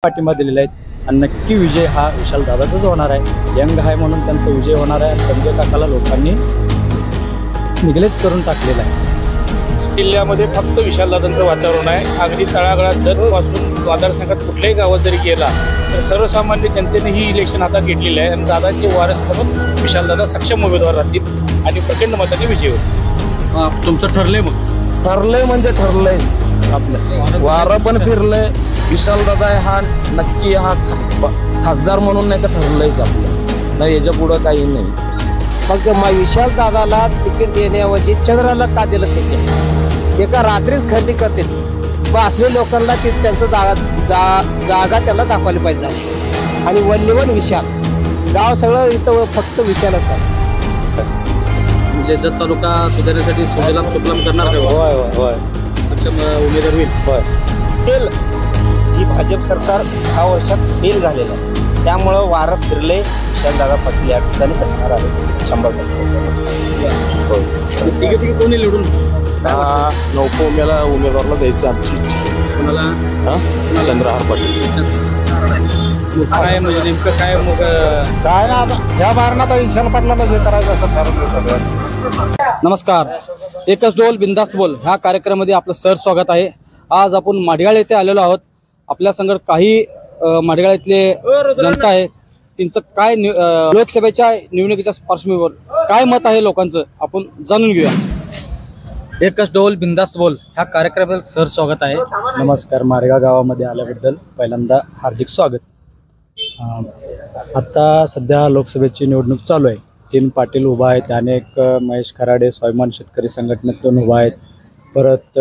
पाठिंबा दिलेला आहे आणि नक्की विजय हा विशाल दादाचाच होणार आहे। यंग आहे म्हणून त्यांचा विजय होणार आहे। संजय काकाला लोकांनी निग्लेक्ट करून टाकलेला आहे। जिल्ह्यामध्ये फक्त विशाल दादांचं वातावरण आहे। अगदी तळागाळात जतपासून मतदारसंघात कुठल्याही गावात जरी गेला तर सर्वसामान्य जनतेने ही इलेक्शन हातात घेतलेली आहे आणि दादांचे वारस म्हणून विशाल दादा सक्षम उमेदवार राहतील आणि प्रचंड मताने विजय होईल। तुमचं ठरलंय मग? ठरलंय म्हणजे ठरलंयच आपलं वारं पण फिरलंय। विशाल दादा हा नक्की हा खासदार म्हणून नाही का ठरलंयच आपलं, नाही याच्या पुढं काही नाही। मग विशाल दादाला तिकीट देण्याऐवजी चंद्राला का दिलं तिकीट? एका रात्रीच खरेदी करते मग असलेल्या लोकांना त्यांचं जागा त्याला दाखवली पाहिजे आणि वल्लीवन विशाल गाव सगळं इथं फक्त विशालच आहे। म्हणजे जत तालुका सुधारण्यासाठी सुजलाम सुफलाम करणार का? होय होय होय सक्षम उमेदवार होईल। होय फेल ही भाजप सरकार 10 वर्षात फेल झालेलं आहे, त्यामुळं वारं फिरले विशाल दादा पाटील या ठिकाणी बसणार आहे 100%। तिघे कोणी निवडून नौकोम्याला उमेदवारला द्यायची आमची इच्छा आहे। कोणाला? चंद्रहार पाटील। काय म्हणजे नेमकं काय मग काय ना आता ह्या बारणात विशाल पाटलाला जे करायचं असं ठरवलं सगळं। नमस्कार, एकच डोल बिंदास्त बोल ह्या कार्यक्रमामध्ये आपलं सर स्वागत आहे। आज आपण माडगाळ येथे आलेलो आहोत। आपल्या संग काही माडगाळ इथले जनता आहे, त्यांचं काय लोकसभेच्या निवडणुकीच्या पार्श्वभूमीवर काय मत आहे लोकांचं आपण जाणून घेऊया। एकच डोल बिंदास्त बोल ह्या कार्यक्रमात सर स्वागत आहे। नमस्कार, मारेगाव गावामध्ये आल्याबद्दल पहिल्यांदा हार्दिक स्वागत। आता सध्या लोकसभेची निवडणूक चालू आहे। 3 पाटील उभा आहेत, अनेक महेश खराडे स्वाभिमान शेतकरी संघटनेतून उभा आहेत, परत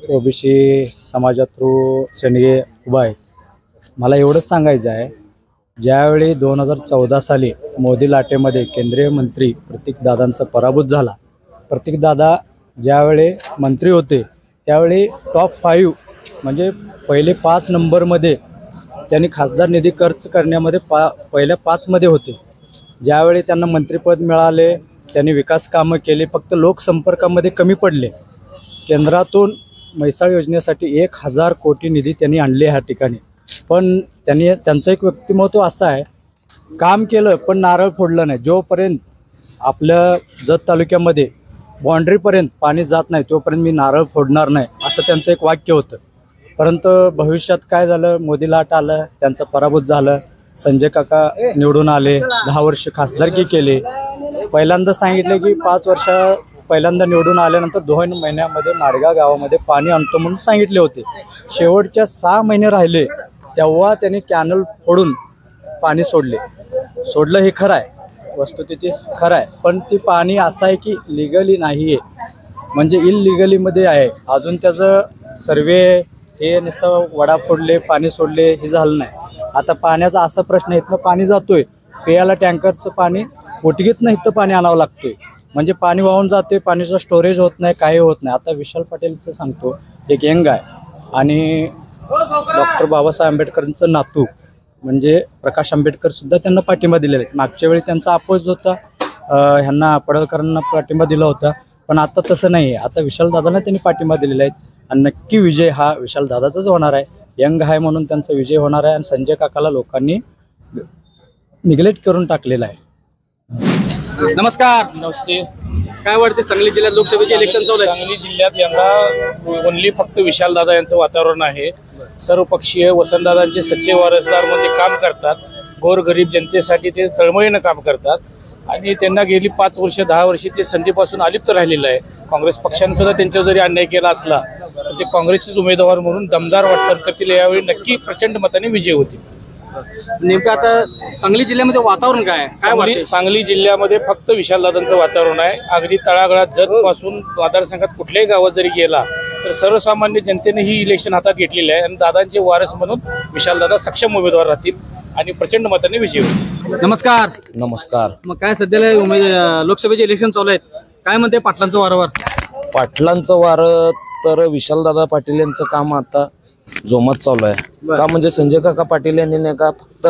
ओबीसी समाजा थ्रू शेंडगे उभा आहे। मला एवढंच सांगायचं आहे, ज्यावेळी 2014 साली मोदी लाटेमध्ये केंद्रीय मंत्री प्रतीकदादांचा पराभूत झाला, प्रतीकदादा ज्यावेळी मंत्री होते त्यावेळी टॉप 5 म्हणजे पहिले 5 नंबरमध्ये त्यांनी खासदार निधी खर्च करण्यामध्ये पहिल्या 5 मध्ये होते। ज्यावेळी त्यांना मंत्रिपद मिळाले त्यांनी विकास कामं केली, फक्त लोकसंपर्कामध्ये कमी पडले। केंद्रातून म्हैसाळ योजनेसाठी 1000 कोटी निधी त्यांनी आणले ह्या ठिकाणी, पण त्यांचं एक व्यक्तिमत्व असं आहे, काम केलं पण नारळ फोडलं नाही। जोपर्यंत आपल्या जत तालुक्यामध्ये बाँड्रीपर्यंत पाणी जात नाही तोपर्यंत मी नारळ फोडणार नाही, असं त्यांचं एक वाक्य होतं। परंतु भविष्यात काय झालं, मोदी लाट आलं, त्यांचा पराभूत झालं, संजय काका निवडून आले, 10 वर्ष खासदारकी केली। पहिल्यांदा सांगितले की 5 वर्ष पहिल्यांदा निवडून आल्यानंतर 2 महिन्यामध्ये माडगाव गावामध्ये पाणी आणतो म्हणून सांगितले होते। शेवटच्या 6 महिने राहिले तेव्हा त्यांनी कॅनल फोडून पाणी सोडलं हे खरं आहे, वस्तुस्थिती खरं आहे, पण ते पाणी असं आहे की लिगली नाही आहे, म्हणजे इलिगलीमध्ये आहे। अजून त्याचं सर्वे हे नुसतं वडा फोडले पाणी सोडले हे झालं नाही। आता पाण्याचा असा प्रश्न आहे, इथनं पाणी जातोय, पेयाला टँकरचं पाणी पोटगीतनं इथं पाणी आणावं लागतोय, म्हणजे पाणी वाहून जाते, पाण्याचं स्टोरेज होत नाही, काही होत नाही। आता विशाल पाटीलचं सांगतो, एक यंग आहे आणि डॉक्टर बाबासाहेब आंबेडकरांचं नातू म्हणजे प्रकाश आंबेडकर सुद्धा त्यांना पाठिंबा दिलेला आहे। मागच्या वेळी त्यांचा अपोज होता, ह्यांना पडळकरांना पाठिंबा दिला होता, पण आता तसं नाही आहे। आता विशाल दादांना त्यांनी पाठिंबा दिलेला आहे आणि नक्की विजय हा विशाल दादाचाच होणार आहे। यंग आहे म्हणून त्यांचा विजय होणार आहे आणि संजय काकाला लोकांनी निग्लेक्ट करून टाकलेला आहे। नमस्कार, नमस्ते। काय वाटते सांगली जिल्ह्यात लोकसभेचे इलेक्शन चालू आहे? सांगली जिल्ह्यात यंदा ओनली फक्त विशाल दादा यांचं वातावरण आहे। सर्वपक्षीय वसंतदादांचे सच्चे वारसदार मध्ये काम करतात, गोरगरीब जनतेसाठी ते तळमळीनं काम करतात आणि त्यांना गेली 5 वर्ष 10 वर्षे ते संधीपासून अलिप्त राहिलेलं आहे। काँग्रेस पक्षाने सुद्धा त्यांच्यावर जरी अन्याय केला असला तर ते काँग्रेसचेच उमेदवार म्हणून दमदार वाटचाल करतील, यावेळी नक्की प्रचंड मताने विजय होतील। नेमकं आता सांगली जिल्ह्यामध्ये वातावरण काय आहे? सांगली जिल्ह्यामध्ये फक्त विशाल दादांचं वातावरण आहे। अगदी तळागाळात जतपासून मतदारसंघात कुठल्याही गावात जरी गेला तर सर्वसामान्य जनतेने ही इलेक्शन हातात घेतलेली आहे आणि दादांचे वारस म्हणून विशाल दादा सक्षम उमेदवार राहतील आणि प्रचंड मताने विजय होईल। नमस्कार। नमस्कार। मग काय सध्याला लोकसभेचे इलेक्शन चालू आहेत, काय म्हणते पाटलांचं वारंवार? पाटलांचं वारं तर विशालदादा पाटील यांचं काम आता जोमात चालू आहे। का म्हणजे संजय काका पाटील यांनी नाही का फक्त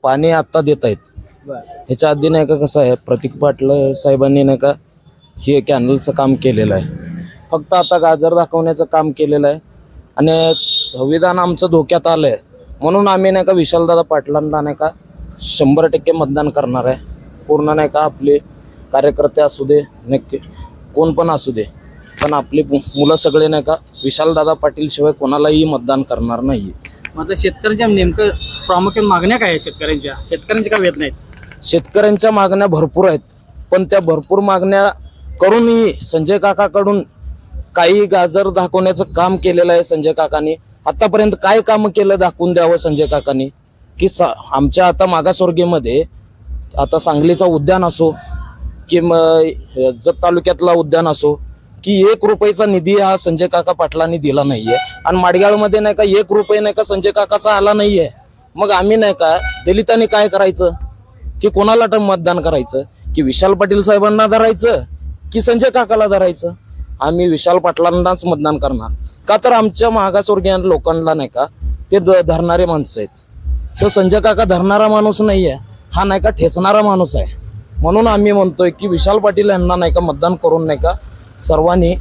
पाणी आता देत आहेत, ह्याच्या आधी नाही का कसं आहे प्रतीक पाटील साहेबांनी नाही का हे कॅनलचं काम केलेलं आहे, फक्त आता गाजर दाखवण्याचं काम केलेलं आहे आणि संविधान आमचं धोक्यात आलंय म्हणून आम्ही नाही का विशालदादा पाटलांना नाही का 100% मतदान करणार आहे. पूर्ण नाही का आपले कार्यकर्ते असू दे, नक्की कोण पण असू दे, पण आपली मुलं सगळे नाही का विशालदादा पाटील शिवाय कोणालाही मतदान करणार नाही. आता शेतकऱ्यांच्या नेमकं प्रामुख्याने मागण्या काय आहेत? शेतकऱ्यांच्या काय वेदना आहेत? शेतकऱ्यांच्या मागण्या भरपूर आहेत, पण त्या भरपूर मागण्या करूनही संजय काकाकडून काही गाजर दाखवण्याचं काम केलेलं आहे. संजय काकांनी आतापर्यंत काय काम केलं दाखवून द्यावं संजय काकांनी, की आमच्या आता मागासवर्गीयमध्ये आता सांगलीचा उद्यान असो की जत तालुक्यातला उद्यान असो, की 1 रुपयाचा निधी हा संजय काका पाटलांनी दिला नाहीये. आणि माडगाळमध्ये नाही का 1 रुपये नाही का संजय काकाचा आला नाहीये. मग आम्ही नाही का दलितांनी काय करायचं, की कोणाला मतदान करायचं, की विशाल पाटील साहेबांना धरायचं की संजय काकाला धरायचं? आम्ही विशाल पाटलांनाच मतदान करणार. का तर आमच्या मागासवर्गीय लोकांना नाही का ते धरणारे माणसं आहेत. तो संजय काका धरणारा माणूस नाहीये, हा नाही का ठेचणारा माणूस आहे. म्हणून आम्ही म्हणतोय की विशाल पाटील यांना नाही का मतदान करून नाही का सर्वांनी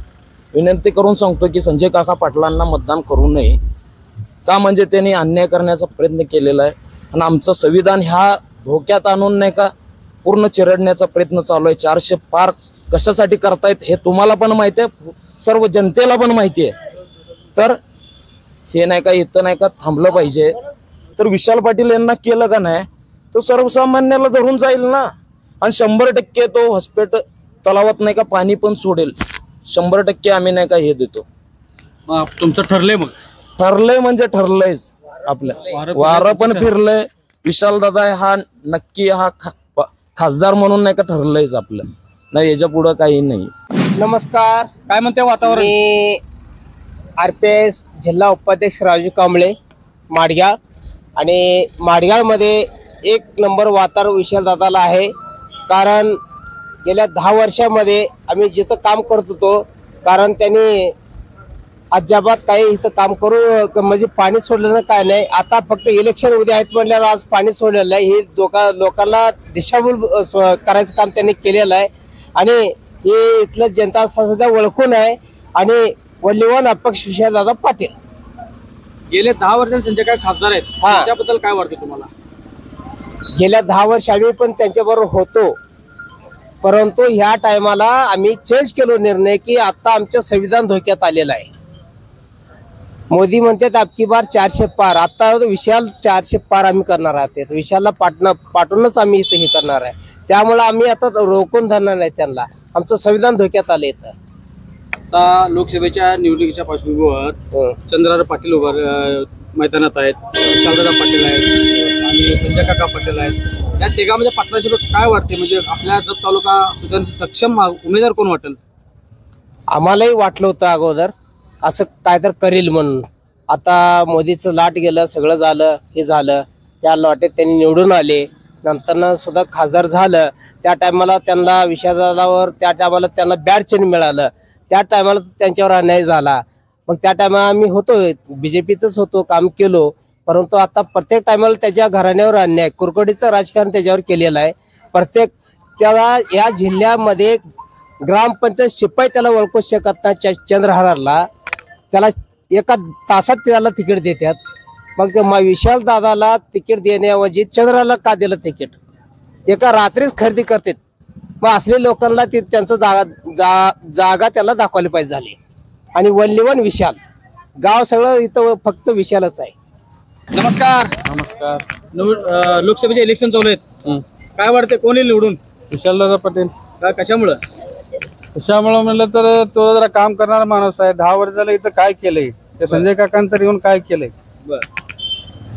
विनंती करून सांगतो की संजय काका पाटलांना मतदान करू नये. का म्हणजे त्यांनी अन्याय करण्याचा प्रयत्न केलेला आहे आणि आमचं संविधान ह्या धोक्यात आणून नाही का पूर्ण चिरडण्याचा प्रयत्न चालू आहे. 400 पार कशासाठी करतायत हे तुम्हाला पण माहिती आहे, सर्व जनतेला पण माहिती आहे. तर हे नाही का इथं नाही का थांबलं पाहिजे. तर विशाल पाटील यांना केलं का नाही तो सर्वसामान्याला धरून जाईल ना. आणि 100% तो हॉस्पिटल तलावात नाही का पाणी पण सोडेल. 100% आम्ही नाही का हे देतो. तुमचं ठरलंय? मग ठरलंय म्हणजे ठरलंयच. आपलं वारं पण फिरलंय. विशाल दादा हा नक्की हा खासदार म्हणून नाही का ठरलंयच आपलं. नाही याच्या पुढं काही नाही. नमस्कार, काय म्हणते वातावरण? मी RPS जिल्हा उपाध्यक्ष राजू कांबळे माडगाळ. आणि माडगाळमध्ये 1 नंबर वातावरण विशाल दादाला आहे. कारण गेल्या 10 वर्षामध्ये आम्ही जिथं काम करत होतो, कारण त्यांनी अजिबात काही इथं काम करू म्हणजे पाणी सोडलं काय नाही. आता फक्त इलेक्शन उद्या आहेत म्हटल्यावर आज पाणी सोडलेलं आहे. हे लोकांना दिशाभूल करायचं काम त्यांनी केलेलं आहे. आणि हे इथलं जनता सध्या ओळखून आहे. आणि वल्लीवान अपक्ष विशालदादा पाटील गेले 10 वर्षात संजय काका खासदार आहेत, त्याच्याबद्दल काय वाटतं तुम्हाला? गेल्या 10 वर्ष आम्ही पण त्यांच्याबरोबर होतो, परंतु ह्या टायमाला आम्ही चेंज केलो निर्णय की आता आमचं संविधान धोक्यात आलेलं आहे. मोदी म्हणतात अबकी बार 400 पार. आता विशाल 400 पार आम्ही करणार आहोत. विशालला पाठवूनच आम्ही इथं हे करणार आहे. त्यामुळे आम्ही आता रोखून धरणार नाही त्यांना. आमचं संविधान धोक्यात आलं इथं. आता लोकसभेच्या निवडणुकीच्या पार्श्वभूमीवर चंद्रराव पाटील मैदानात आहेत, विशालदादा पाटील आहेत आणि संजय काका पाटील आहेत. या तिघांमध्ये पाटलाची काय वाटते? म्हणजे आपल्या जत तालुका सुधारण्याचे सक्षम उमेदवार कोण वाटेल? आम्हालाही वाटलं होतं अगोदर असं काय तर करील म्हणून. आता मोदीचं लाट गेलं, सगळं झालं, हे झालं, त्या लाटेत त्यांनी निवडून आले. नंतर सुद्धा खासदार झालं. त्या टायमाला त्यांना विषादावर त्या टायमाला त्यांना बॅड चिन्ह मिळालं. त्या टायमाला त्यांच्यावर अन्याय झाला. मग त्या टायमाला आम्ही होतो BJPतच होतो, काम केलो. परंतु आता प्रत्येक टायमाला त्याच्या घराण्यावर अन्याय, कुरकोडीचं राजकारण त्याच्यावर केलेलं आहे. प्रत्येक त्याला या जिल्ह्यामध्ये ग्रामपंचायत शिपाई त्याला ओळखू शकत नाही. चंद्रहारला त्याला 1 तासात त्याला तिकीट देतात. मग विशाल दादाला तिकीट देण्याऐवजी चंद्राला का दिलं तिकीट? एका रात्रीच खरेदी करतात. मग असले लोकांना त्यांचं जागा त्याला दाखवली पाहिजे झाली. आणि वल्लीवन विशाल गाव सगळं इथं फक्त विशालच आहे. नमस्कार. नमस्कार. लोकसभेचे इलेक्शन चालू आहेत, काय वाटते कोण येईल निवडून? विशालदादा पाटील. कशामुळं? कशामुळे म्हणलं तर तो जरा काम करणारा माणूस आहे. 10 वर्ष झालं इथं काय केलंय ते संजय काकांतर येऊन काय केलंय.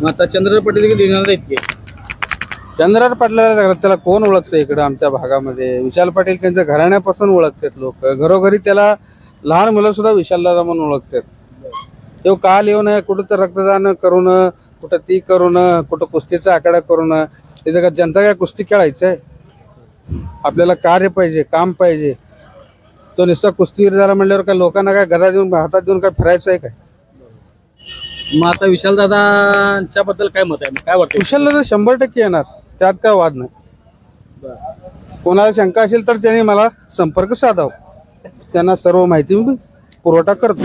मग आता चंद्रराव पाटील देखील येणार आहेत की? चंद्रराव पाटलाला त्याला कोण ओळखतं इकडं आमच्या भागामध्ये? विशाल पाटील त्यांच्या घराण्यापासून ओळखतात लोक. घरोघरी त्याला लहान मुलं सुद्धा विशालदादा म्हणून ओळखतात. तो काल येऊन कुठं तर रक्तदान करून, कुठं ती करून, कुठं कुस्तीचा आखाडा करून. तिथं का जनता काय कुस्ती खेळायचंय? आपल्याला कार्य पाहिजे, काम पाहिजे. तो नुसता कुस्तीवर झाला म्हणल्यावर काय लोकांना काय गदा देऊन हातात देऊन काय फिरायचं आहे काय? मग आता विशालदादांच्या बद्दल काय मत आहे? काय वाटतं? विशालदादा 100% येणार, त्यात काय वाद नाही. कोणाला शंका असेल तर त्यांनी मला संपर्क साधावा. त्यांना सर्व माहिती मी पुरवठा करतो.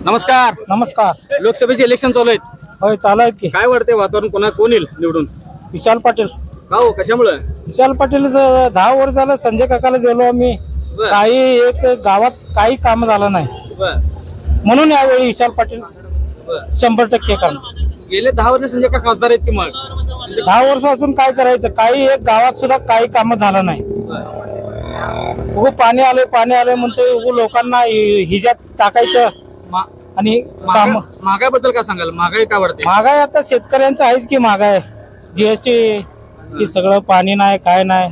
नमस्कार. नमस्कार. लोकसभेचे इलेक्शन चालू आहेत, होय चालू आहेत की. काय वाटतंय वातावरण, कोण येईल निवडून? विशाल पाटील. का हो, कशामुळे? विशाल पाटील 10 वर्ष झालं संजय काकाला गेलो आम्ही, बर. काही एक गावात काही काम झालं नाही, बर, म्हणून यावेळी विशाल पाटील बर. 100% काम. गेले 10 वर्ष संजय का खासदार आहेत की मग? 10 वर्ष अजून काय करायचं, काही एक गावात सुद्धा काही काम झालं नाही. उगं पाणी आलंय म्हणते, उगं लोकांना हिजात टाकायचं आणि काम. महागाईबद्दल काय सांगाल? महागाई काय वाटते? महागाई आता शेतकऱ्यांचं आहेच की, महागाई जीएसटी की सगळं, पाणी नाही काय नाही,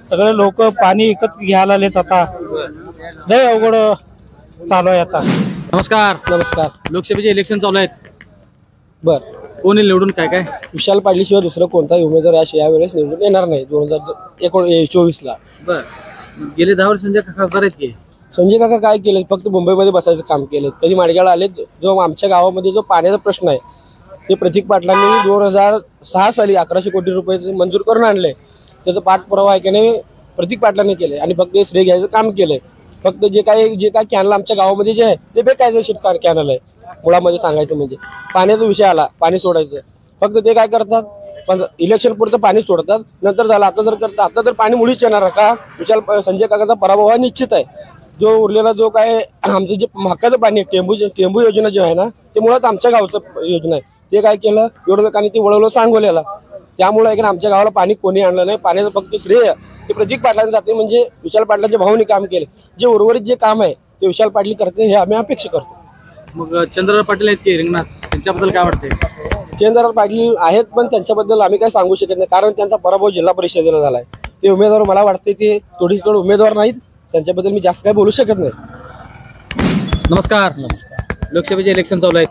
सगळे लोक पाणी विकत घ्यायला आलेत आता, लय अवघड चालू आहे आता. नमस्कार. नमस्कार. लोकसभेचे इलेक्शन चालू आहेत, बर. कोण येईल निवडून? काय विशाल पाटील शिवाय दुसरं कोणताही उमेदवार यावेळेस निवडून येणार नाही 2024 बर. गेले 10 वर्ष संजय खासदार आहेत की? संजय काका काय केलं, फक्त मुंबईमध्ये बसायचं काम केलं. कधी माडगावला आले, जो आमच्या गावामध्ये जो पाण्याचा प्रश्न आहे ते प्रतीक पाटलांनी 2006 साली 1100 कोटी रुपये मंजूर करून आणले. त्याचा पाठपुरावा आहे की नाही प्रतीक पाटलांनी केले आणि फक्त हे श्रेय घ्यायचं काम केलंय. फक्त जे काय कॅनल आमच्या गावामध्ये जे आहे ते बेकायदेशीर कॅनल आहे. मुळामध्ये सांगायचं म्हणजे पाण्याचा विषय आला, पाणी सोडायचं, फक्त ते काय करतात, पण इलेक्शन पुरतं पाणी सोडतात, नंतर झालं. आता तर पाणी मुळीच येणार का? विशाल संजय काकाचा पराभव हा निश्चित आहे. जो उरलेला जो काय आमचं जे हक्काचं पाणी टेंबू योजना जे आहे ना, ते मुळात आमच्या गावचं योजना आहे. ते काय केलं, एवढं आणि ते वळवलं सांगोल्याला, त्यामुळे की आमच्या गावाला पाणी कोणी आणलं नाही. पाण्याचं फक्त श्रेय ते प्रतीक पाटलांना जाते, म्हणजे विशाल पाटलांच्या भाऊनी काम केले. जे उर्वरित जे काम आहे ते विशाल पाटील करते, हे आम्ही अपेक्षा करतो. मग चंद्रराव पाटील आहेत की रिंगणात, त्यांच्याबद्दल काय वाटतंय? चंद्रराव पाटील आहेत, पण त्यांच्याबद्दल आम्ही काय सांगू शकत नाही, कारण त्यांचा पराभव जिल्हा परिषदेला झालाय. ते उमेदवार मला वाटते ते थोडीच उमेदवार नाहीत, त्यांच्याबद्दल मी जास्त काय बोलू शकत नाही. नमस्कार. लोकसभेचे इलेक्शन चालू आहेत,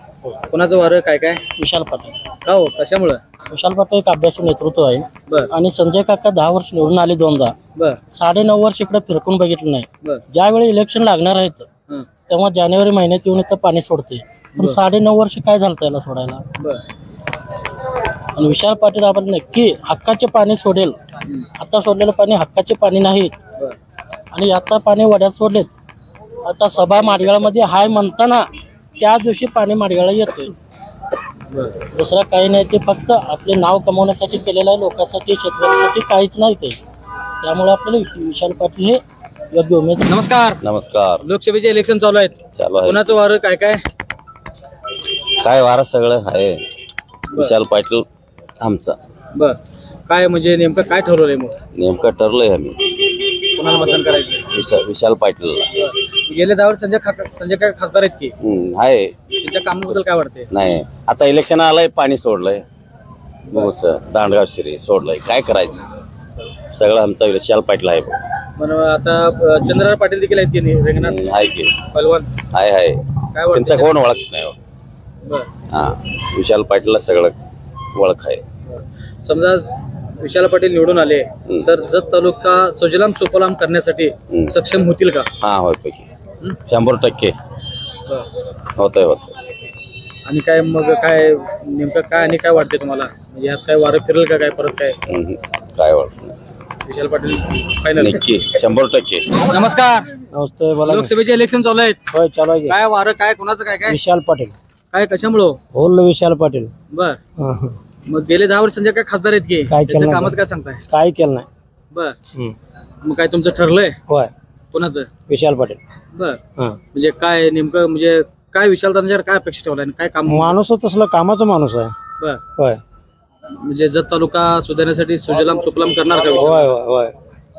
कोणाचं वारं काय? विशाल पाटील. का हो, कशामुळे? विशाल पाटील एक अभ्यासू नेतृत्व आहे. बर, आणि संजय काका 10 वर्ष निवडून आले, 2दा. बर, 9.5 वर्ष इकडे फिरकून बघितलं नाही. बर, ज्यावेळी इलेक्शन लागणार आहेत हं, तेव्हा जानेवारी महिन्यात येऊन इथं पाणी सोडते, पण 9.5 वर्ष काय झालं त्याला सोडायला. बर, आणि विशाल पाटील आपण नक्की हक्काचे पाणी सोडेल. आता सोडलेलं पाणी हक्काचे पाणी नाहीत, बर. आणि आता पाणी वड्यात सोडलेत. आता सभा माडगाळमध्ये हाय म्हणताना त्या दिवशी पाणी माडगाळला येतोय. दुसरा काही नाही, ते फक्त आपले नाव कमवण्यासाठी केलेलं आहे, लोकांसाठी शेतकऱ्यासाठी काहीच नाही ते. त्यामुळे आपल्याला विशाल पाटील हे योग्य उमेदवार. नमस्कार. नमस्कार. लोकसभेचे इलेक्शन चालू आहेत, चालू आहे. कोणाचं वारं काय? काय वारा सगळं आहे विशाल पाटील आमचा. बर, काय म्हणजे नेमकं काय ठरवलंय? मग नेमकं ठरलंय आम्ही कोणाला मतदान करायचं? विशाल पाटीलला. गेले 10 वर्ष संजय काय खासदार आहेत की? आहे. त्यांच्या कामाबद्दल काय वाटतंय? नाही, आता इलेक्शन आलंय, पाणी सोडलंय, दांडगाव शिरी सोडलंय, काय करायचं, सगळं आमचा विशाल पाटील आहे. पण आता चंद्रराव पाटील देखील आहेत की नाही रिंगणात? आहे की पहलवान आहे. काय वाटतं? त्यांचा कोण ओळख नाही. बर, हा, विशाल पाटीलला सगळं ओळख आहे. समजा विशाल पाटील निवडून आले तर जत तालुका सुजलाम सुफलाम करण्यासाठी सक्षम होतील का? हा, होतं की 100% बर. होतंय. आणि काय मग काय नेमकं काय आणि काय वाटते तुम्हाला? म्हणजे यात काय वारं फिरेल का काय परत काय? काय ओळख नाही. विशाल पाटील फायनल नक्की 100%. नमस्कार. नमस्ते, बोला. लोकसभेचे इलेक्शन चालू आहेत, होय चालू आहे. काय वारं काय कोणाचं काय? विशाल पाटील. काय कशामुळं? बोल विशाल पाटील. बर, मग गेले 10 वर्ष संजय काय खासदार आहेत की? काय केलं त्यांच्या नाही. कामाचं काय सांगताय? काय केलं नाही. बर, मग काय तुमचं ठरलंय होय कोणाचं? विशाल पाटील. बर, म्हणजे काय नेमकं म्हणजे काय विशाल दादांच्यावर काय अपेक्षा ठेवलाय आणि काय काम? माणूस तसला कामाचा माणूस आहे. बर, होय म्हणजे जत तालुका सुधारण्यासाठी सुजलाम सुफलाम करणार का? होय होय होय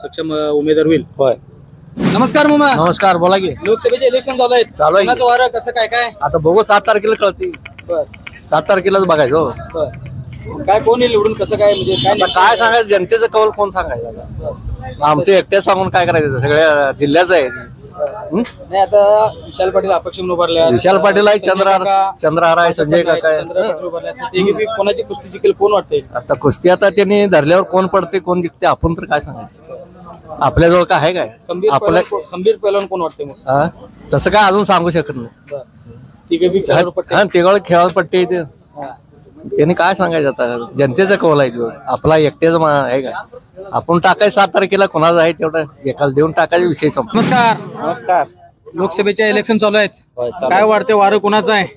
सक्षम उमेदवार होईल. होय. नमस्कार मामा. नमस्कार, बोला की. लोकसभेचे इलेक्शन चालू आहेत, चालू आहे. कोणाचं वारं कसं काय? आता बघू 7 तारखेला कळते. बर, 7 तारखेलाच बघायचं. बर. काय कोण येईल निवडून कसं काय म्हणजे काय? काय सांगायचं, जनतेचं कौल कोण सांगायचं? आमचे एकटे सांगून काय करायचं, सगळ्या जिल्ह्याचं आहे. नाही, आता विशाल पाटील अपक्ष म्हणून उभारले. विशाल पाटील आहे, चंद्रहार आहे, संजय काका आहे. कोणाची कुस्ती जिंकेल कोण वाटते? आता कुस्ती आता त्यांनी धरल्यावर कोण पडते कोण जिंकते आपण तर काय सांगायचं, आपल्याजवळ काय आहे काय? खंबीर पैलवान कोण वाटते मग? तसं काय अजून सांगू शकत नाही. तिघळ खेळाडूपट्टी त्यांनी काय सांगायचं, आता जनतेचं कौल आहे. आपला एकट्याच आहे का? आपण टाकाय 7 तारखेला कोणाचं आहे तेवढं एकाला देऊन टाकायचा विषय संपला. नमस्कार. नमस्कार. लोकसभेच्या इलेक्शन चालू आहेत, काय वाटते वारं कोणाचं आहे?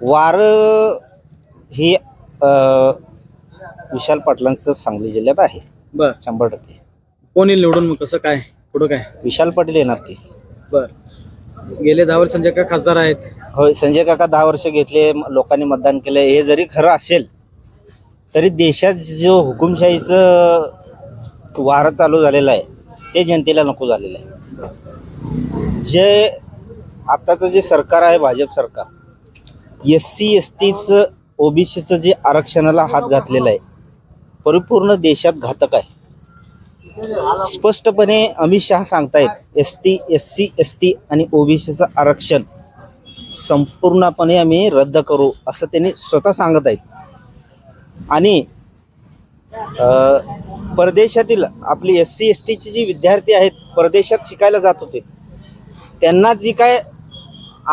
वार विशाल पाटलांचं सांगली जिल्ह्यात आहे बर 100%. कोण येईल निवडून, मग कसं काय पुढं काय? विशाल पाटील येणार की. बर गेले 10 वर्ष संजय काका खासदार आहेत. होय, संजय काका 10 वर्ष घेतले, लोकांनी मतदान केलं. हे जरी खरं असेल तरी देशात जो हुकुमशाहीचं वारं चालू झालेलं आहे ते जनतेला नको झालेलं आहे. जे आताचं जे सरकार आहे भाजप सरकार, SC STचं OBCचं जे आरक्षणाला हात घातलेला आहे परिपूर्ण देशात घातक आहे. स्पष्टपणे अमित शहा सांगतायत ST SC ST आणि OBCचं आरक्षण संपूर्णपणे आम्ही रद्द करू असं त्यांनी स्वतः सांगत आहेत. आणि परदेशातील आपली SC STची जी विद्यार्थी आहेत परदेशात शिकायला जात होते त्यांना जी काय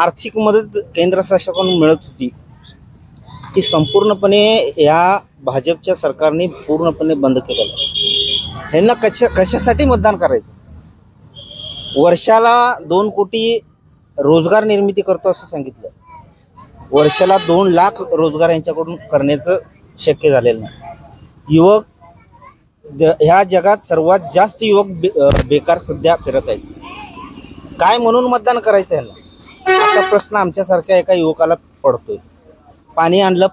आर्थिक मदत केंद्र शासनाकडून मिळत होती ती संपूर्णपणे या भाजपच्या सरकारने पूर्णपणे बंद केलेलं आहे. ह्यांना कशासाठी मतदान करायचं? वर्षाला 2 कोटी रोजगार निर्मिती करतो असं सांगितलं. वर्षाला 2 लाख रोजगार यांच्याकडून करण्याचं शक्य झालेलं नाही. युवक ह्या जगात सर्वात जास्त युवक बेकार सध्या फिरत आहेत. काय म्हणून मतदान करायचं ह्याला असा प्रश्न आमच्यासारख्या एका युवकाला पडतोय. पाणी आणलं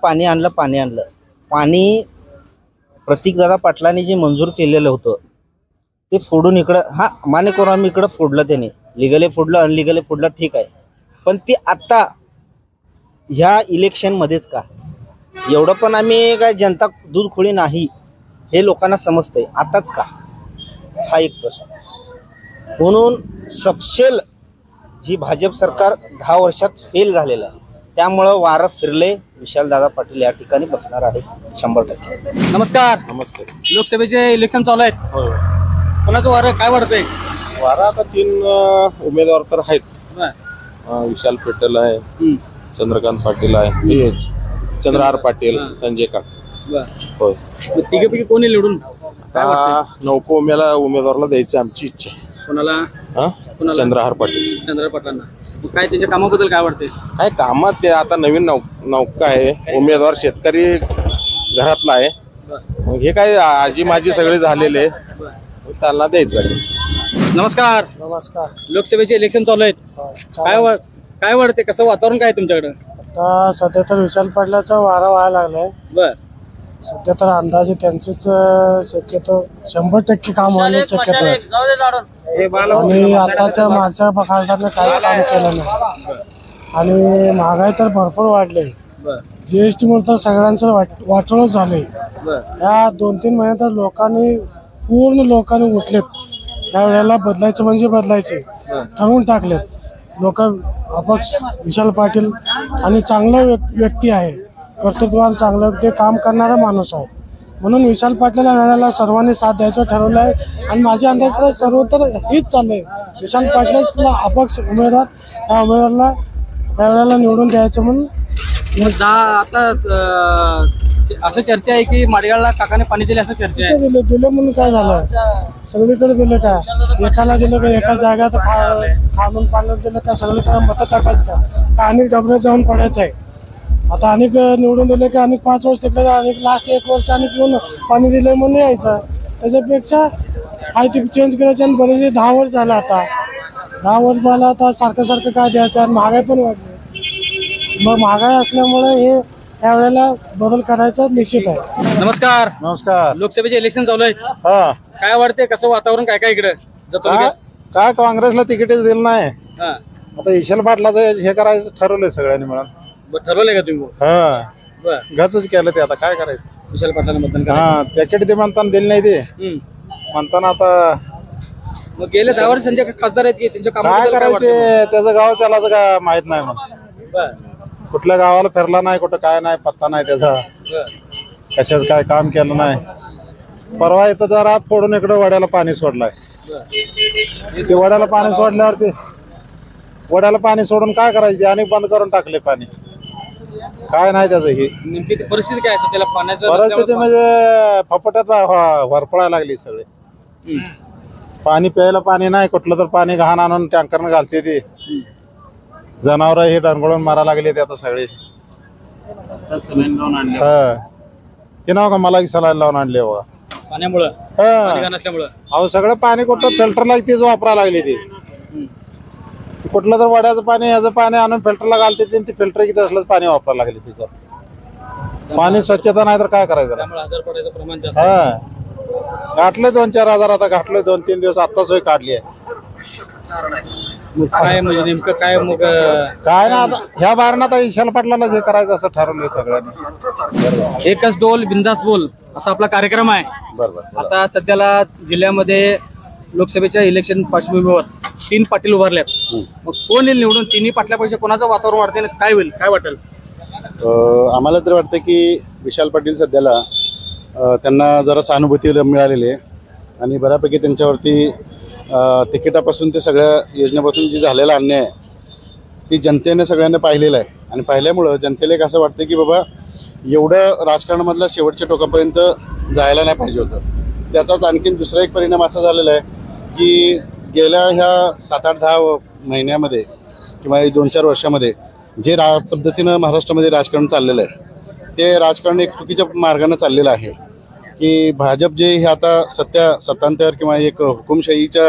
पाणी प्रतीकदादा पाटलांनी जे मंजूर केलेलं होतं ते फोडून इकडं मान्य करू आम्ही इकडं फोडलं. त्याने लिगली फोडलं अनलिगली फोडलं ठीक आहे, पण ते आत्ता ह्या इलेक्शनमध्येच का? एवढं पण आम्ही काय जनता दूध खोळी नाही हे लोकांना समजतंय, आताच का? हा एक प्रश्न. म्हणून सपशेल ही भाजप सरकार 10 वर्षात फेल झालेलं आहे. त्यामुळं वारं फिरले, विशालदादा पाटील या ठिकाणी बसणार आहे 100%. नमस्कार. नमस्ते. लोकसभेचे इलेक्शन चालू आहेत. कोणाचं वारं काय वाटतंय? वारा आता 3 उमेदवार तर आहेत. बर विशाल पेटल आहे, चंद्रकांत पाटील आहे, चंद्रहार पाटील, संजय काका. बर होय. तिघेपैकी कोणी निवडून काय वाटतंय? नौको उमेदवारला द्यायची आमची इच्छा आहे. कोणाला? चंद्रहार पाटील. चंद्र पाटलांना. मग काय त्याच्या कामाबद्दल काय वाटतंय? काय कामात ते आता नवीन नौका आहे, उमेदवार शेतकरी घरातला आहे. मग हे काय आजी माझी सगळे झालेले त्यांना द्यायचं. नमस्कार. नमस्कार. लोकसभेचे इलेक्शन चालू आहेत. काय वाटते, कसं वातावरण काय तुमच्याकडे? आता सध्या तर विशाल पाटलाचा वारा व्हायला लागलाय. बर सध्या तर अंदाजे त्यांचेच शक्यतो 100% काम होण्याची शक्यता आहे. आणि आताच्या मागच्या खासदारने काहीच काम केलं नाही. आणि महागाई तर भरपूर वाढली. GST मुळे तर सगळ्यांचं वाटोळच झालंय. या 2-3 महिन्यात लोकांनी उठलेत. या वेळेला बदलायचं म्हणजे बदलायचे ठरवून टाकलेत लोक. अपक्ष विशाल पाटील आणि चांगला व्यक्ती आहे, कर्तृत्ववान चांगलं ते काम करणारा माणूस आहे. म्हणून विशाल पाटलाला वेळेला सर्वांनी साथ द्यायचं ठरवलं आहे. आणि माझे अंदाज तर सर्व तर हेच चाललंय, विशाल पाटलाला अपक्ष उमेदवार या उमेदवाराला त्यावेळेला निवडून द्यायचं म्हणून. आता असं चर्चा आहे की माडगाळला काकाने पाणी दिले असं चर्चा आहे. दिलं म्हणून काय झालं? सगळीकडे दिलं का? एकाला दिलं का? एका जाग्यात खाणून पाणी दिलं का? सगळीकडे मतं टाकायचं का? अनेक डबऱ्यात जाऊन पडायचं आहे. आता अनेक निवडून दिले की अनेक 5 वर्ष तिकडे अनेक लास्ट 1 वर्ष अनेक येऊन पाणी दिलं म्हणून यायचं. त्याच्यापेक्षा हाय ती चेंज करायचं. आणि बरेच 10 वर्ष झालं. आता 10 वर्ष झालं. आता सारखं काय द्यायचं? आणि महागाई पण वाढली. मग महागाई असल्यामुळे हे त्यावेळेला बदल करायचा निश्चित आहे. नमस्कार. नमस्कार. लोकसभेचे इलेक्शन चालू आहेत. हा काय वाटते, कसं वातावरण काय इकडे जातो? काय काँग्रेसला तिकीटच दिलं नाही. आता विशाल पाटलाचं हे करायचं ठरवलंय सगळ्यांनी मिळून. ठरवलंय का तुम्ही? घरच केलं ते. आता काय करायचं? विशाल पाटलांना मतदान तिकीट ते म्हणताना दिलं नाही. ते म्हणताना आता मग गेले 10 वर्ष संजय खासदार आहेत की त्यांच्या काय कामाबद्दल काय करायचं? वाटतंय? त्याचं गाव त्याला काय माहित नाही. मग कुठल्या गावाला फिरला नाही, कुठं काय नाही, पत्ता नाही त्याचा. कशाच काय काम केलं नाही. परवा इथं जरा फोडून इकडं वड्याला पाणी सोडलाय. ते वड्याला पाणी सोडल्यावरती वड्याला पाणी सोडून काय करायचे? आणि बंद करून टाकले पाणी. काय नाही त्याचं. हे नेमकी परिस्थिती काय असेल त्याला पाण्याचं? परिस्थिती म्हणजे फपट्यात वरपळायला लागली सगळे. पाणी प्यायला पाणी नाही, कुठलं तर पाणी घाण आणून टँकरनं घालते. ते जनावर हे डंगळून मारा लागले ते आता सगळे. हे नाव का मला सलाईन लावून आणले बघा. पाण्यामुळं हा. नसल्यामुळं अहो सगळं पाणी कुठं फिल्टरला तेच वापरायला लागले ते. कुठलं तर वड्याचं पाणी याचं पाणी आणून फिल्टरला घालते ते फिल्टर किती असलंच पाणी वापरायला लागले तिथं. पाणी स्वच्छता नाही तर काय करायचं. त्यामुळे आजार पडायचं प्रमाण जास्त हा घातलं 2-4 हजार आता घातलं 2-3 दिवस आता सोय काढली आहे. मग काय म्हणजे नेमकं काय मग काय ना आता ह्या बाहेरनं आता विशाल पाटलाला जे करायचं असं ठरवलंय सगळ्यांनी. एकच डोल बिंदास बोल असा आपला कार्यक्रम आहे. बरोबर. आता सध्याला जिल्ह्यामध्ये लोकसभेच्या इलेक्शन पार्श्वभूमीवर 3 पाटील उभारल्यात. मग कोण येईल निवडून? तिन्ही पाटलापेक्षा कोणाचं वातावरण वाढते आणि काय होईल, काय वाटेल? आम्हाला तर वाटतं की विशाल पाटील सध्याला त्यांना जरा सहानुभूती मिळालेली आहे आणि बऱ्यापैकी त्यांच्यावरती तिकिटापासून ते सगळ्या योजनेपासून जी झालेला अन्याय आहे ती जनतेने सगळ्यांना पाहिलेलं आहे. आणि पाहिल्यामुळं जनतेला एक असं वाटतं की बाबा एवढं राजकारणामधल्या शेवटच्या टोकापर्यंत जायला नाही पाहिजे होतं. त्याचाच आणखीन दुसरा एक परिणाम असा झालेला आहे की गेल्या ह्या 7-8-10 महिन्यामध्ये किंवा 2-4 वर्षामध्ये जे पद्धतीनं महाराष्ट्रामध्ये राजकारण चाललेलं आहे ते राजकारण एक चुकीच्या मार्गाने चाललेलं आहे की भाजप जे हे आता सत्तांतर किंवा एक हुकुमशाहीच्या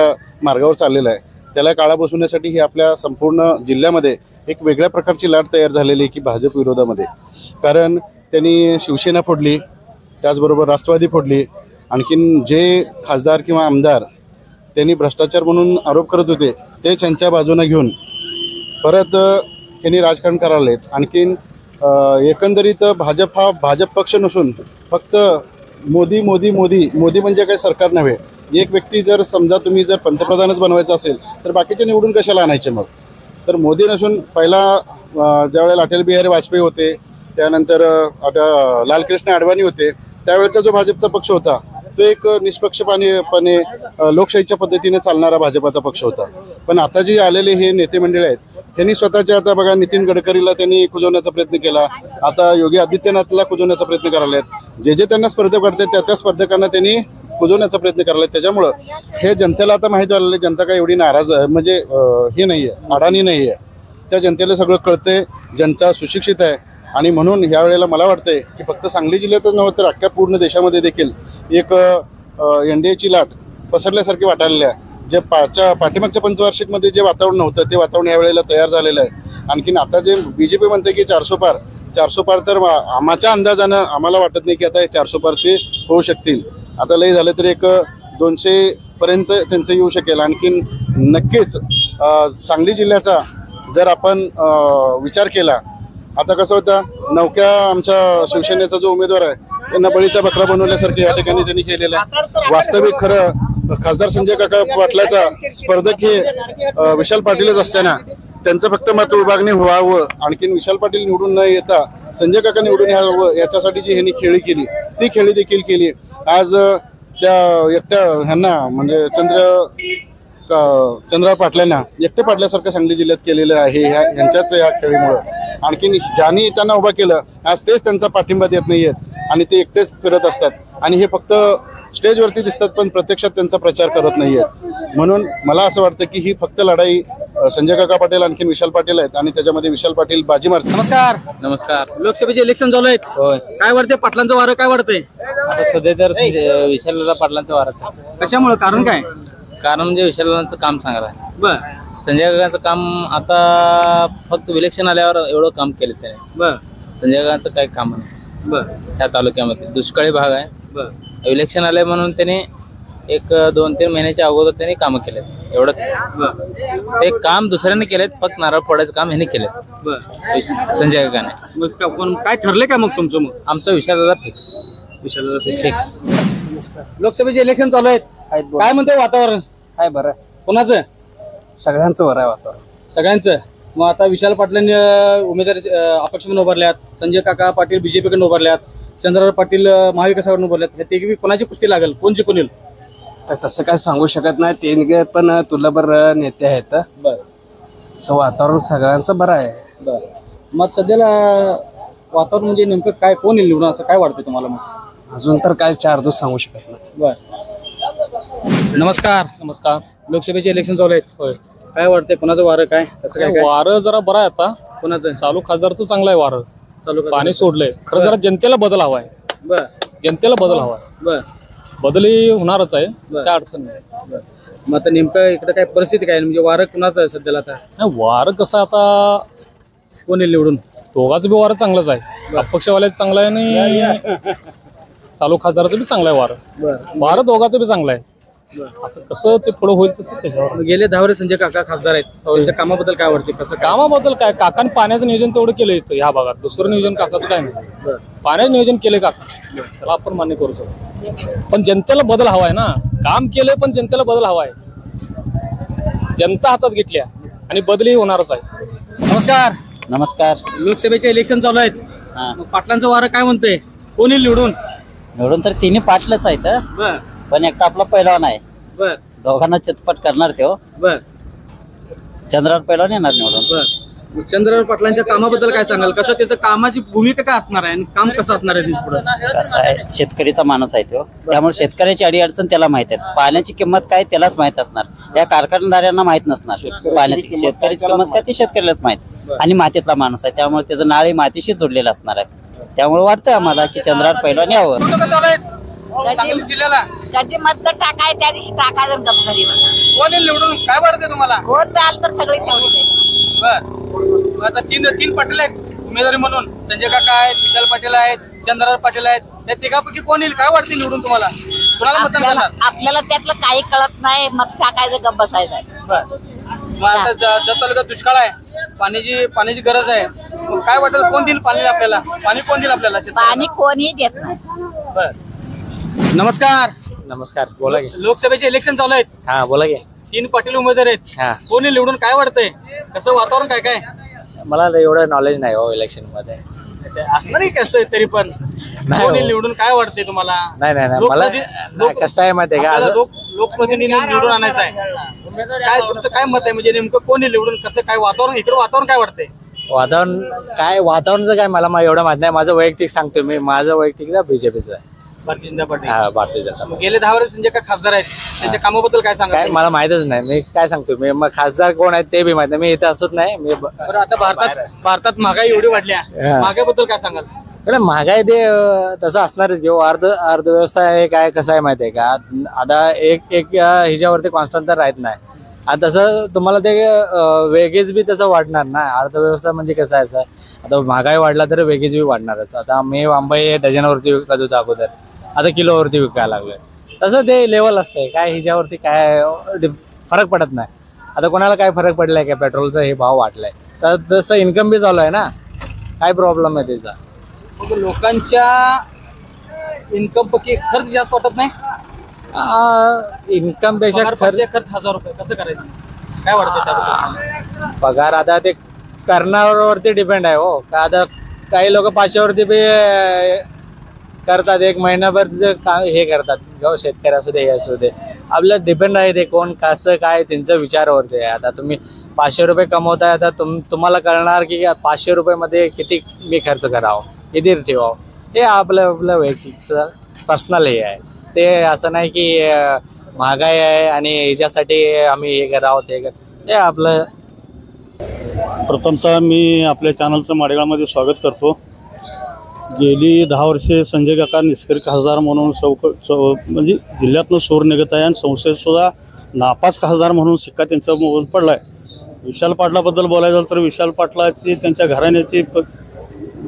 मार्गावर चाललेलं आहे त्याला काळा बसवण्यासाठी ही आपल्या संपूर्ण जिल्ह्यामध्ये एक वेगळ्या प्रकारची लाट तयार झालेली आहे की भाजप विरोधामध्ये. कारण त्यांनी शिवसेना फोडली, त्याचबरोबर राष्ट्रवादी फोडली. आणखीन जे खासदार किंवा आमदार त्यांनी भ्रष्टाचार म्हणून आरोप करत होते ते त्यांच्या बाजूने घेऊन परत त्यांनी राजकारण करायला आहेत. आणखीन एकंदरीत भाजप पक्ष नसून फक्त मोदी मोदी मोदी मोदी म्हणजे काही सरकार नव्हे. एक व्यक्ती जर समजा तुम्ही जर पंतप्रधानच बनवायचं असेल तर बाकीचे निवडून कशाला आणायचे मग? तर मोदी नसून पहिला ज्यावेळेला अटल बिहारी वाजपेयी होते, त्यानंतर लालकृष्ण अडवाणी होते, त्यावेळेचा जो भाजपचा पक्ष होता तो एक निष्पक्षपणे लोकशाहीच्या पद्धतीने चालणारा भाजपाचा पक्ष होता. पण आता जे आलेले हे नेते मंडळी आहेत त्यांनी स्वतःच्या आता बघा नितीन गडकरीला त्यांनी कुजवण्याचा प्रयत्न केला, आता योगी आदित्यनाथला कुजवण्याचा प्रयत्न करायला आहेत. जे त्यांना स्पर्धक वाटतात त्या स्पर्धकांना त्यांनी कुजवण्याचा प्रयत्न करायला आहेत. त्याच्यामुळं हे जनतेला आता माहीत झालेलं आहे जनता काय एवढी नाराज म्हणजे हे नाही आहे, अडाणी नाही आहे. त्या जनतेला सगळं कळतंय, जनता सुशिक्षित आहे. आणि म्हणून ह्या वेळेला मला वाटतंय की फक्त सांगली जिल्ह्यातच नव्हतं तर अख्ख्या पूर्ण देशामध्ये देखील एक एनडीएची लाट पसरल्यासारखी वाटायला आहे. जे पाठीमागच्या पंचवार्षिकमध्ये जे वातावरण नव्हतं ते वातावरण या वेळेला तयार झालेलं आहे. आणखीन आता जे बीजेपी म्हणते की 400 पार तर आमच्या अंदाजानं आम्हाला वाटत नाही की आता 400 पार ते होऊ शकतील. आता लय झालं तर एक 200 पर्यंत त्यांचं येऊ शकेल. आणखीन नक्कीच सांगली जिल्ह्याचा जर आपण विचार केला, आता कसं होतं नौक्या आमच्या शिवसेनेचा जो उमेदवार आहे त्यांना बळीचा बकरा बनवल्यासारखे या ठिकाणी त्यांनी केलेलं आहे. वास्तविक खरं खासदार संजय काका पाटलाचा स्पर्धक हे विशाल पाटीलच असताना त्यांचं फक्त मत विभागणी व्हावं, आणखीन विशाल पाटील निवडून न येता संजय काका निवडून यावं याच्यासाठी जी ह्यांनी खेळी केली ती खेळी देखील केली. आज त्या एकट्या ह्यांना म्हणजे चंद्रराव पाटलांना एकटे पाटल्यासारखं सांगली जिल्ह्यात केलेलं आहे ह्यांच्याच या खेळीमुळं. आणखीन ज्यांनी त्यांना उभा केलं आज तेच त्यांचा पाठिंबा देत नाही आहेत आणि ते एकटेच फिरत असतात आणि हे फक्त स्टेजवरती दिसतात पण प्रत्यक्षात त्यांचा प्रचार करत नाही आहेत. म्हणून मला असं वाटतं की ही फक्त लढाई संजय काका पाटील आणखीन विशाल पाटील आहेत आणि त्याच्यामध्ये विशाल पाटील बाजी मारतात. नमस्कार. नमस्कार. लोकसभेचे इलेक्शन चालू आहेत. होय. काय वाटते पाटलांचं वारं काय वाटतंय? आता सध्या तर विशालदादा पाटलांचा वारस आहे. कशामुळे? कारण काय? कारण म्हणजे विशालदादांचं काम चांगलं आहे. बर संजय काकांचं काम आता फक्त इलेक्शन आल्यावर एवढं काम केलं त्याने. बर संजय काकांचं काही काम नाही बर ह्या तालुक्यामध्ये. दुष्काळी भाग आहे. बर इलेक्शन आले म्हणून त्याने एक 2-3 महिन्याच्या अगोदर त्यांनी कामं केलेत एवढंच. ते काम दुसऱ्याने केलेत, फक्त नारळ फोडायचं काम ह्याने केलं बर संजय काकाने. मग कोण काय ठरले का मग तुमचं? मग आमचा विशालदादा फिक्स. फिक्स. लोकसभेचे इलेक्शन चालू आहेत. काय म्हणते वातावरण? काय बरं कोणाचं? सगळ्यांचं बरं आहे वातावरण. सगळ्यांचं. मग आता विशाल पाटलांनी उमेदवारी अपक्ष म्हणून उभारल्यात, संजय काका पाटील बीजेपीकडून उभारल्यात, चंद्रराव पाटील महाविकासाकडून उभारल्यात. हे तिघी कोणाची कुस्ती लागेल? कोण जिंकून येईल? तसं काय सांगू शकत नाही. ते पण तुलाबर नेते आहेत. बर वातावरण सगळ्यांचं बरं आहे. बर. मग सध्याला वातावरण म्हणजे नेमकं काय कोण येईल निवडून असं काय वाटतं तुम्हाला? मग अजून तर काय 4 दिवस सांगू शकत नाही. बर. नमस्कार. नमस्कार. लोकसभेचे इलेक्शन चालू आहेत. होय. काय वाटतंय कोणाचं वारं काय? कसं काय? वारं जरा बरं आहे आता. कोणाचं? चालू खासदारचं चांगलं आहे वारं. चालू पाणी सोडलंय. खरं जरा जनतेला बदल हवाय. बर जनतेला बदल हवा, बर बदली होणारच आहे, बर. काय अडचण नाही. मग आता नेमकं इकडे काय परिस्थिती काय आहे? म्हणजे वारं कुणाचं आहे सध्याला आता? नाही, वारं कसं आता कोण येईल निवडून? दोघांचं बी वारं चांगलंच आहे, अपक्षवाल्याचं चांगलं आहे आणि चालू खासदाराचं बी चांगलं आहे वारं. बर वारं दोघांचं बी चांगलं आहे. आता कसं ते पुढे होईल तसं त्याच्यावर. गेले 10 वर्ष संजय काका खासदार आहेत, त्यांच्या कामाबद्दल काय वाटते? कसं काय? कामाबद्दल काय, काकाने पाण्याचं नियोजन तेवढं केलं इथं ह्या भागात, दुसरं नियोजन काकाचं काय नाही. पाण्याचं नियोजन केलंय काका, त्याला आपण मान्य करू शकतो. पण जनतेला बदल हवा आहे ना, काम केलंय पण जनतेला बदल हवा आहे. जनता हातात घेतल्या आणि बदली होणारच आहे. नमस्कार. नमस्कार. लोकसभेचे इलेक्शन चालू आहेत, मग पाटलांचं वारं काय म्हणतंय? कोण येईल निवडून? निवडून तर तिन्ही पाटलंच आहेत, बर पण एकटा आपला पैलवान आहे. बर दोघांना चितपट करणार ते. बर चंद्रावर पैलवान येणार निवडून. बर मग चंद्रराव पाटलांच्या कामाबद्दल काय सांगाल? कसं त्याचं कामाची भूमिका काय असणार आहे आणि काम कसं असणार आहे पुढे? कसं आहे, शेतकरीचा माणूस आहे तो, त्यामुळे शेतकऱ्याची अडीअडचण त्याला माहित आहे. पाण्याची किंमत काय त्यालाच माहित असणार, या कारखानदारांना माहित नसणार. पाण्याची शेतकऱ्याची किंमत काय ती शेतकऱ्यालाच माहित. आणि मातीतला माणूस आहे, त्यामुळे त्याचं नाळी मातीशीच जोडलेलं असणार आहे. त्यामुळे वाटतंय आम्हाला की चंद्रावर पैलवान यावं. सांगली जिल्ह्याला कधी मतदार टाकाय त्या दिवशी टाकायचं गप घरी बसा. कोण येईल निवडून काय वाटतंय तुम्हाला? कोण बी आलं तर सगळे तेवढे बर मग आता तीन पाटील आहेत उमेदवारी म्हणून. संजय काका आहेत, विशाल पाटील आहेत, चंद्रराव पाटील आहेत. त्या तिघापैकी कोण येईल काय वाटते निवडून तुम्हाला? कुणाला मतदान करणार? आपल्याला त्यातलं काही कळत नाही, मत टाकायचं गप बसायचं. बर मग आता जत तालुक्यात दुष्काळ आहे, पाण्याची गरज आहे, मग काय वाटेल कोण देईल पाणी आपल्याला? पाणी कोण देईल आपल्याला? पाणी कोणीही देत नाही. बर नमस्कार. नमस्कार, बोला की. लोकसभेचे इलेक्शन चालू आहेत, हा बोला की. 3 पाटील उमेदवार आहेत. हा, कोण येईल निवडून काय वाटतंय? कसं वातावरण काय काय मला एवढं नॉलेज नाही हो इलेक्शन मध्ये. असणार कसं आहे तरी पण कोण येईल निवडून काय वाटतंय तुम्हाला? नाही मला कसं आहे माहिती आहे का, लोकप्रतिनिधी निवडून आणायचं आहे, काय तुमचं काय मत आहे? म्हणजे नेमकं कोण येईल निवडून? कसं काय वातावरण इकडे वातावरण काय वाटतंय? वातावरणचं काय मला एवढं माहित नाही. माझं वैयक्तिक सांगतो मी, माझं वैयक्तिक बीजेपीचं आहे. भारतीय जनता पार्टी. हा, भारतीय जनता पार्टी. गेले 10 वर्ष संजय का खासदार आहेत, त्यांच्या कामाबद्दल काय सांगा? काय मला माहितच नाही, मी काय सांगतो. मी मग खासदार कोण आहेत ते बी माहित नाही, मी इथे असत नाही. मी बरं आता भारतात महागाई एवढी वाढल्या, महागाईबद्दल काय सांगाल? महागाई ते तसं असणारच घेऊ. अर्थव्यवस्था आहे काय, कसं आहे माहिती आहे का, आता एक ह्याच्यावरती कॉन्स्टंट तर राहत नाही. आता तसं तुम्हाला ते वेगेज बी तसं वाढणार ना. अर्थव्यवस्था म्हणजे कसं आहे, आता महागाई वाढला तर वेगेज बी वाढणारच. आता मी आंबे डझनवरती विकत होतो अगोदर, आता किलोवरती विकायला लागलोय. तसं ते लेवल असतंय काय, ह्याच्यावरती काय फरक पडत नाही. आता कोणाला काय फरक पडलाय का, पेट्रोलचा हे भाव वाढलाय तर तसं इन्कम बी चालू आहे ना, काय प्रॉब्लेम आहे त्याचा? मग लोकांच्या इन्कम पैकी खर्च जास्त वाटत नाही? इन्कम पेक्षा खर्च 1000 रुपये कसं करायचं काय वाटतं त्याबद्दल? पगार आता ते करण्यावरती डिपेंड आहे हो. का आता काही लोक 500 वरती बी करतात, एक महिनाभर हे करतात. शेतकरी असू दे, हे असू दे, आपलं डिपेंड आहे ते कोण कसं काय त्यांचं विचारावरती आहे. आता तुम्ही 500 रुपये कमवताय, आता तुम्हाला कळणार की 500 रुपयामध्ये किती मी खर्च करावं, किती ठेवावं, हे आपलं वैयक्तिकचं पर्सनल हे आहे. ते असं नाही की महागाई आहे आणि याच्यासाठी आम्ही हे करावं ते आपलं. प्रथमतः मी आपल्या चॅनलचं माडेगावमध्ये स्वागत करतो. गेली 10 वर्षे संजय काका निष्क्रिय खासदार म्हणून म्हणजे जिल्ह्यातनं सूर निघत आहे आणि संसदेत सुद्धा नापास खासदार म्हणून शिक्का त्यांच्या मोबाईल पडला आहे. विशाल पाटलाबद्दल बोलायचं झालं तर विशाल पाटलाची त्यांच्या घराण्याची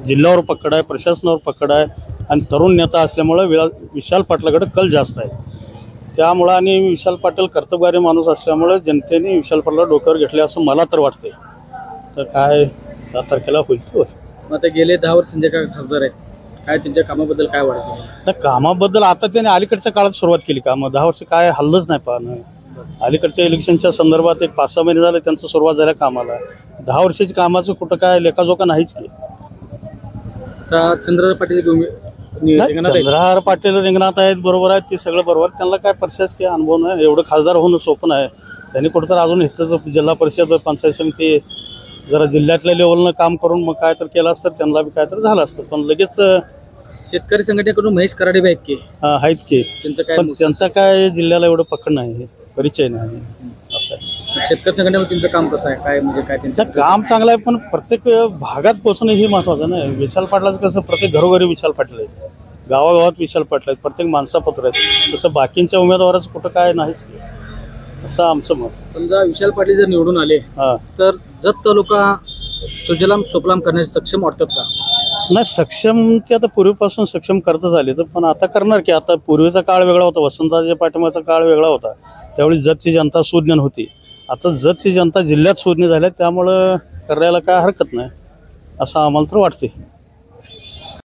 जिल्ह्यावर पकड आहे, प्रशासनावर पकड आहे आणि तरुण नेता असल्यामुळं विशाल पाटलाकडे कल जास्त आहे. त्यामुळं आणि विशाल पाटील कर्तबगारी माणूस असल्यामुळं जनतेने विशाल पाटला डोक्यावर घेतले असं मला तर वाटते. तर काय 7 तारखेला होईल तो. आता गेले 10 वर्ष संजय काका खासदार आहेत, काय त्यांच्या कामाबद्दल काय वाटतं? तर कामाबद्दल आता त्याने अलीकडच्या काळात सुरुवात केली. कामं 10 वर्ष काय हल्लंच नाही पाहणं. अलीकडच्या इलेक्शनच्या संदर्भात एक 5-6 महिने झाले त्यांचं सुरुवात झाल्या कामाला. 10 वर्षाची कामाचं कुठं काय लेखाजोखा नाहीच की. चंद्रराव पाटील चंद्रहार पाटील रिंगणात आहेत, बरोबर आहेत, ते सगळं बरोबर. त्यांना काय प्रशासकीय अनुभव नाही, एवढं खासदार होणं सोपं आहे. त्यांनी कुठं तर अजून इथंच जिल्हा परिषद पंचायत समिती जरा जिल्ह्यातल्या लेवलनं काम करून मग काय तर केलं असतं, त्यांना बी काय तर झालं असतं. पण लगेच शेतकरी संघटनेकडून महेश कराडे बी आहेत की, आहेत की, पण त्यांचा काय जिल्ह्याला एवढं पकड नाही, परिचय नाही असं आहे. शेतकरी संघटनेमध्ये त्यांचं काम कसं आहे, काय म्हणजे काय त्यांचं काम चांगलं आहे, पण प्रत्येक भागात पोहोचणं हे महत्वाचं नाही. विशाल पाटलाचं कसं प्रत्येक घरोघरी विशाल पाटील आहे. गावागावात विशाल पाटील आहेत, प्रत्येक माणसापत्र आहेत. तसं बाकींच्या उमेदवाराचं कुठं काय नाहीच असं आमचं मत. समजा विशाल पाटील जर निवडून आले हां तर जत तालुका सुजलाम सुफलाम करण्यास सक्षम वाटतात का? नाही, सक्षम ते आता पूर्वीपासून सक्षम करतच आले तर, पण आता करणार की. आता पूर्वीचा काळ वेगळा होता, वसंतदादाच्या पाठिंबाचा काळ वेगळा होता. त्यावेळी जतची जनता सुज्ञ होती. आता जतची जनता जिल्ह्यात सुज्ञ झाल्या, त्यामुळं करायला काय हरकत नाही असं आम्हाला तर वाटते.